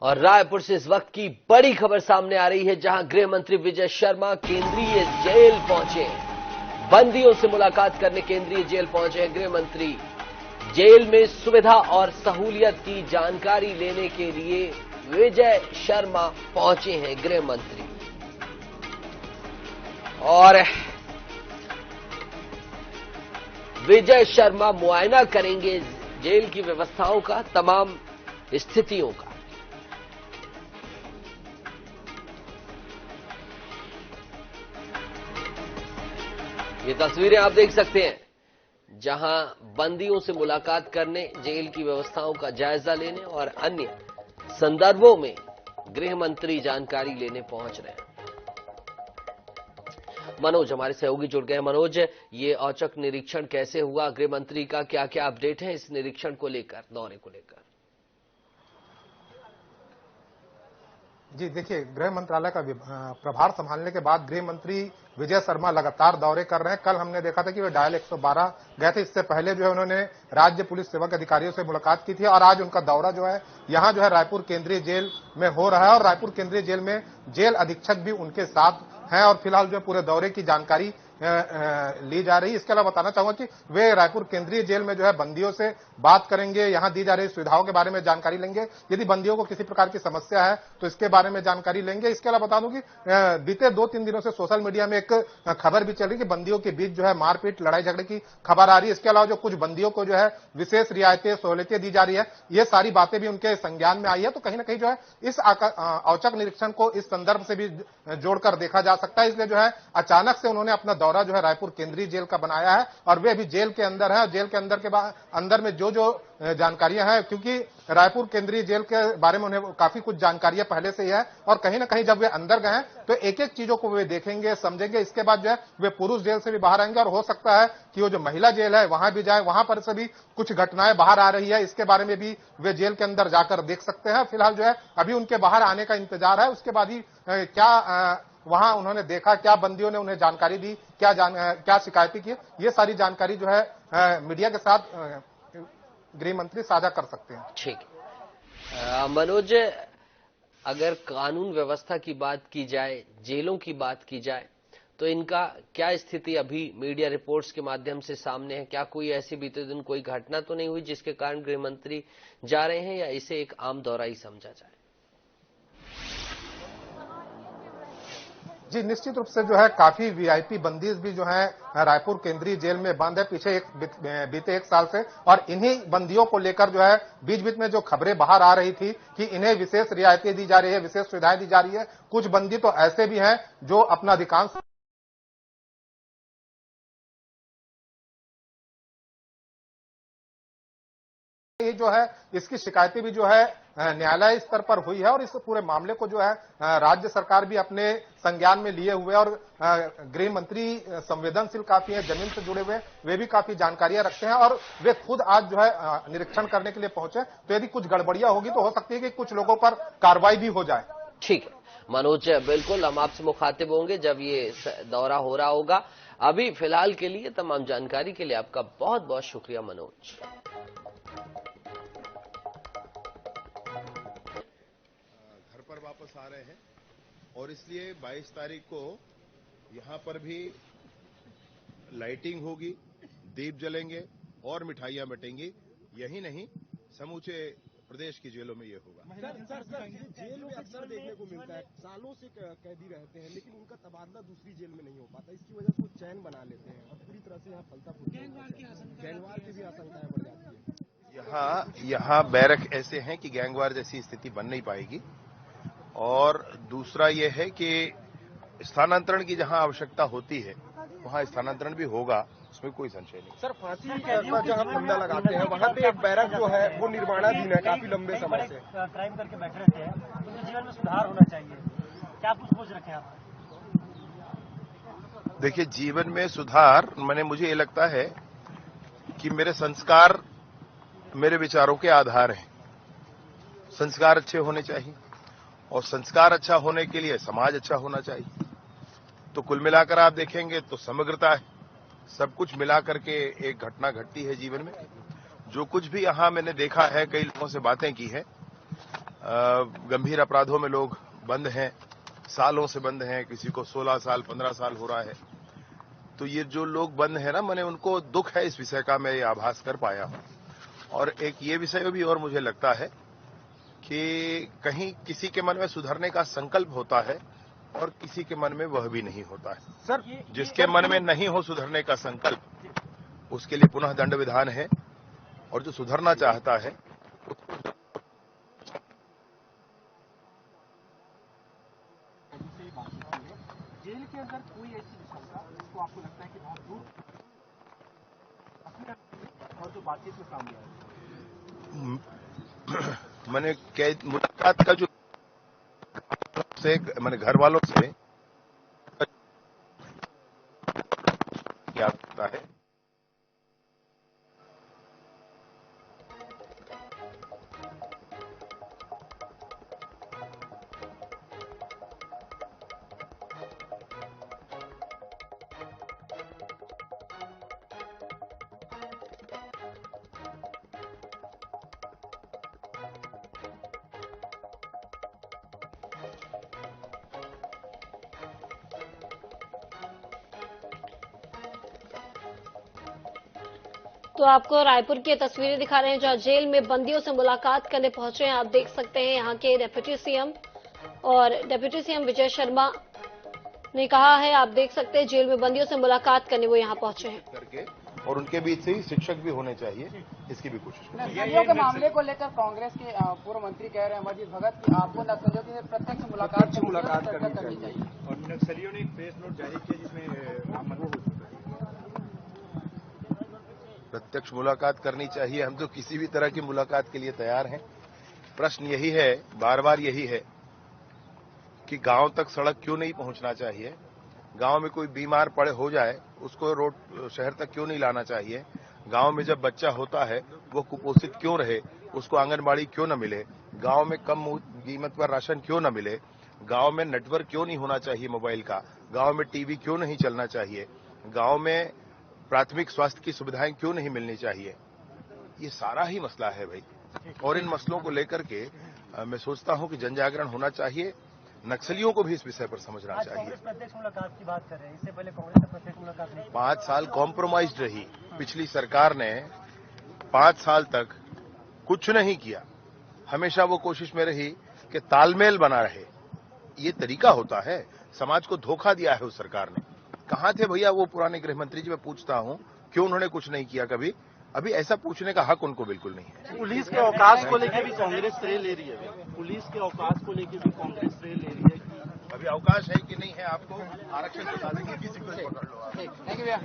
और रायपुर से इस वक्त की बड़ी खबर सामने आ रही है, जहां गृह मंत्री विजय शर्मा केंद्रीय जेल पहुंचे। बंदियों से मुलाकात करने केंद्रीय जेल पहुंचे हैं गृह मंत्री। जेल में सुविधा और सहूलियत की जानकारी लेने के लिए विजय शर्मा पहुंचे हैं गृह मंत्री। और विजय शर्मा मुआयना करेंगे जेल की व्यवस्थाओं का, तमाम स्थितियों का। ये तस्वीरें आप देख सकते हैं, जहां बंदियों से मुलाकात करने, जेल की व्यवस्थाओं का जायजा लेने और अन्य संदर्भों में गृह मंत्री जानकारी लेने पहुंच रहे हैं। मनोज हमारे सहयोगी जुड़ गए। मनोज, ये औचक निरीक्षण कैसे हुआ गृह मंत्री का, क्या क्या अपडेट है इस निरीक्षण को लेकर, दौरे को लेकर? जी देखिए, गृह मंत्रालय का प्रभार संभालने के बाद गृह मंत्री विजय शर्मा लगातार दौरे कर रहे हैं। कल हमने देखा था कि वे डायल 112 गए थे। इससे पहले जो है उन्होंने राज्य पुलिस सेवा के अधिकारियों से मुलाकात की थी और आज उनका दौरा जो है यहां जो है रायपुर केंद्रीय जेल में हो रहा है और रायपुर केंद्रीय जेल में जेल अधीक्षक भी उनके साथ हैं और फिलहाल जो है पूरे दौरे की जानकारी ली जा रही है। इसके अलावा बताना चाहूंगा कि वे रायपुर केंद्रीय जेल में जो है बंदियों से बात करेंगे, यहां दी जा रही सुविधाओं के बारे में जानकारी लेंगे, यदि बंदियों को किसी प्रकार की समस्या है तो इसके बारे में जानकारी लेंगे। इसके अलावा बता दूं कि बीते 2-3 दिनों से सोशल मीडिया में एक खबर भी चल रही है कि बंदियों के बीच जो है मारपीट, लड़ाई झगड़े की खबर आ रही है। इसके अलावा जो कुछ बंदियों को जो है विशेष रियायतें, सहूलियतें दी जा रही है, ये सारी बातें भी उनके संज्ञान में आई है। तो कहीं ना कहीं जो है इस औचक निरीक्षण को इस संदर्भ से भी जोड़कर देखा जा सकता है। इसलिए जो है अचानक से उन्होंने अपना दौरा जो है रायपुर केंद्रीय जेल का बनाया है और वे अभी जेल के अंदर है। जेल के अंदर के अंदर में जो जानकारियां हैं, क्योंकि रायपुर केंद्रीय जेल के बारे में उन्हें काफी कुछ जानकारियां पहले से ही है और कहीं ना कहीं जब वे अंदर गए तो एक एक चीजों को वे देखेंगे, समझेंगे। इसके बाद जो है वे पुरुष जेल से भी बाहर आएंगे और हो सकता है कि वो जो महिला जेल है वहां भी जाए, वहां पर से भी कुछ घटनाएं बाहर आ रही है, इसके बारे में भी वे जेल के अंदर जाकर देख सकते हैं। फिलहाल जो है अभी उनके बाहर आने का इंतजार है, उसके बाद ही क्या वहां उन्होंने देखा, क्या बंदियों ने उन्हें जानकारी दी, क्या शिकायतें की, ये सारी जानकारी जो है मीडिया के साथ गृह मंत्री साझा कर सकते हैं। ठीक है मनोज, अगर कानून व्यवस्था की बात की जाए, जेलों की बात की जाए, तो इनका क्या स्थिति अभी मीडिया रिपोर्ट्स के माध्यम से सामने है? क्या कोई ऐसी बीते दिन कोई घटना तो नहीं हुई जिसके कारण गृह मंत्री जा रहे हैं, या इसे एक आम दौरा ही समझा जाए? जी निश्चित रूप से जो है काफी वीआईपी बंदीज भी जो है रायपुर केंद्रीय जेल में बंद है पीछे बीते 1 साल से, और इन्हीं बंदियों को लेकर जो है बीच बीच में जो खबरें बाहर आ रही थी कि इन्हें विशेष रियायतें दी जा रही है, विशेष सुविधाएं दी जा रही है। कुछ बंदी तो ऐसे भी हैं जो अपना अधिकांश जो है इसकी शिकायतें भी जो है न्यायालय स्तर पर हुई है और इस पूरे मामले को जो है राज्य सरकार भी अपने संज्ञान में लिए हुए और गृह मंत्री संवेदनशील काफी है, जमीन से जुड़े हुए, वे भी काफी जानकारियां रखते हैं और वे खुद आज जो है निरीक्षण करने के लिए पहुंचे। तो यदि कुछ गड़बड़ियां होगी तो हो सकती है कि कुछ लोगों पर कार्रवाई भी हो जाए। ठीक है मनोज, बिल्कुल हम आपसे मुखातिब होंगे जब ये दौरा हो रहा होगा। अभी फिलहाल के लिए तमाम जानकारी के लिए आपका बहुत बहुत शुक्रिया मनोज। वापस आ रहे हैं और इसलिए 22 तारीख को यहां पर भी लाइटिंग होगी, दीप जलेंगे और मिठाइयां बटेंगी। यही नहीं, समूचे प्रदेश की जेलों में ये होगा। जेल में अक्सर देखने को मिलता है, सालों से कैदी रहते हैं लेकिन उनका तबादला दूसरी जेल में नहीं हो पाता, इसकी वजह से वो चैन बना लेते हैं और पूरी तरह से यहाँ फलता फूलता गैंगवार की भी आशंकाएं बढ़ जाती है। यहाँ बैरक ऐसे हैं कि गैंगवार जैसी स्थिति बन नहीं पाएगी। और दूसरा ये है कि स्थानांतरण की जहां आवश्यकता होती है वहां स्थानांतरण भी होगा, उसमें कोई संशय नहीं। सर फांसी का जहां फंदा लगाते हैं वहां पे एक बैरक जो है वो निर्माणाधीन है काफी लंबे समय से, क्राइम करके बैठ रहे थे, उनके जीवन में सुधार होना चाहिए, क्या कुछ सोच रखे आप? देखिए, जीवन में सुधार मुझे ये लगता है कि मेरे संस्कार मेरे विचारों के आधार हैं। संस्कार अच्छे होने चाहिए और संस्कार अच्छा होने के लिए समाज अच्छा होना चाहिए। तो कुल मिलाकर आप देखेंगे तो समग्रता है, सब कुछ मिलाकर के एक घटना घटती है जीवन में। जो कुछ भी यहां मैंने देखा है, कई लोगों से बातें की है, गंभीर अपराधों में लोग बंद हैं, सालों से बंद हैं, किसी को 16 साल 15 साल हो रहा है। तो ये जो लोग बंद हैं ना, मैंने उनको दुख है इस विषय का, मैं ये आभास कर पाया हूं। और एक ये विषय भी और मुझे लगता है कि कहीं किसी के मन में सुधरने का संकल्प होता है और किसी के मन में वह भी नहीं होता है। सर जिसके मन में नहीं हो सुधरने का संकल्प, उसके लिए पुनः दंड विधान है, और जो सुधरना चाहता है जेल के अंदर कोई ऐसी विषमता जिसको आपको लगता है कि बहुत दूर और जो बातचीत में सामने आए? मैंने मुलाकात का जो से मैंने घर वालों से क्या होता है, तो आपको रायपुर की तस्वीरें दिखा रहे हैं जहां जेल में बंदियों से मुलाकात करने पहुंचे हैं। आप देख सकते हैं यहां के डिप्टी सीएम और डिप्टी सीएम विजय शर्मा ने कहा है, आप देख सकते हैं जेल में बंदियों से मुलाकात करने वो यहां पहुंचे हैं करके, और उनके बीच से ही शिक्षक भी होने चाहिए, इसकी भी कोशिश करें। नक्सलियों के मामले को लेकर कांग्रेस के पूर्व मंत्री कह रहे हैं अमरजीत भगत कि आपको नक्सलियों की प्रत्यक्ष मुलाकात करनी चाहिए। और नक्सलियों ने एक प्रेस नोट जारी किया जिसमें राम मंदिर प्रत्यक्ष मुलाकात करनी चाहिए। हम तो किसी भी तरह की मुलाकात के लिए तैयार हैं। प्रश्न यही है, बार बार यही है कि गांव तक सड़क क्यों नहीं पहुंचना चाहिए, गांव में कोई बीमार पड़े हो जाए उसको रोड शहर तक क्यों नहीं लाना चाहिए, गांव में जब बच्चा होता है वो कुपोषित क्यों रहे, उसको आंगनबाड़ी क्यों न मिले, गांव में कम कीमत पर राशन क्यों न मिले, गांव में नेटवर्क क्यों नहीं होना चाहिए मोबाइल का, गांव में टीवी क्यों नहीं चलना चाहिए, गांव में प्राथमिक स्वास्थ्य की सुविधाएं क्यों नहीं मिलनी चाहिए। ये सारा ही मसला है भाई, और इन मसलों को लेकर के मैं सोचता हूं कि जन जागरण होना चाहिए। नक्सलियों को भी इस विषय पर समझना चाहिए। कांग्रेस प्रत्यक्ष मुलाकात की बात कर रहे हैं, इससे पहले कांग्रेस से प्रत्यक्ष मुलाकात नहीं। 5 साल कॉम्प्रोमाइज्ड रही पिछली सरकार ने, 5 साल तक कुछ नहीं किया। हमेशा वो कोशिश में रही कि तालमेल बना रहे। ये तरीका होता है, समाज को धोखा दिया है उस सरकार ने। कहां थे भैया वो पुराने गृह मंत्री जी? मैं पूछता हूं क्यों उन्होंने कुछ नहीं किया कभी? अभी ऐसा पूछने का हक उनको बिल्कुल नहीं है। पुलिस के अवकाश को लेकर भी कांग्रेस श्रेय ले रही है। पुलिस के अवकाश को लेकर भी कांग्रेस श्रेय ले रही है कि अभी अवकाश है कि नहीं है, आपको आरक्षण बता देंगे, किसी को भी पकड़ लो आप। थैंक यू भैया।